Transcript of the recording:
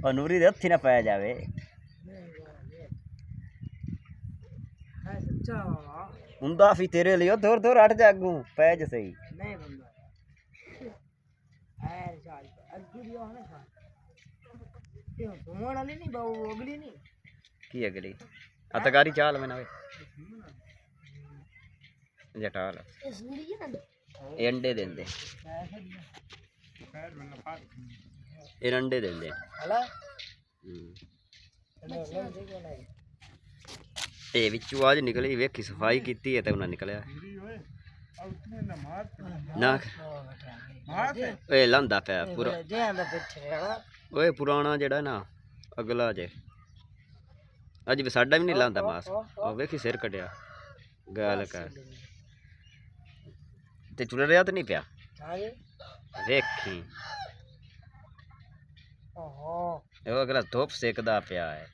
ਉਹ ਨੂਰੀ ਦੇ ਹੱਥੀ ਨਾ ਪੈ ਜਾਵੇ। ਹੁੰਦਾ ਵੀ ਤੇਰੇ ਲਈ ਦੂਰ ਦੂਰ ਹਟ ਜਾ ਅੱਗੂ ਪੈ ਜ ਸਹੀ। ਨਹੀਂ ਬੰਦਾ ਹੈ ਚਾਲ ਅੱਗੂ ਦੀ ਹੋਣਾ ਖਾ ਕਿਉਂ ਤੁਮਣ ਵਾਲੀ ਨਹੀਂ ਬਾਉ ਅਗਲੀ ਨਹੀਂ ਕੀ ਅਗਲੀ ਅਤਕਾਰੀ ਚਾਲ ਮੈਂ ਨਾ ਜਟਾਲ ਇਹ ਅੰਡੇ ਦਿੰਦੇ ਇਹ ਅੰਡੇ ਦਿੰਦੇ ਹਲਾ ਇਹ ਵਿੱਚੋਂ ਆਜ ਨਿਕਲੀ ਵੇਖੀ ਸਫਾਈ ਕੀਤੀ ਹੈ ਤੇ ਉਹਨਾਂ ਨਿਕਲਿਆ ਨਾ ਇਹ ਲਾਂਦਾ ਪਿਆ ਪੂਰਾ ਓਏ ਪੁਰਾਣਾ ਜਿਹੜਾ ਨਾ ਅਗਲਾ ਜੇ ਅੱਜ ਵੀ ਸਾਡਾ ਵੀ ਨਹੀਂ ਲਾਂਦਾ ਮਾਸ ਉਹ ਵੇਖੀ ਸਿਰ ਕੱਢਿਆ ਗਾਲ ਕਰ ਤੇ ਚੁੱਲ ਰਿਹਾ ਤੇ ਨਹੀਂ ਪਿਆ ਵੇਖੀ ਉਹ ਅਗਲਾ ਧੁੱਪ ਸੇਕਦਾ ਪਿਆ ਹੈ।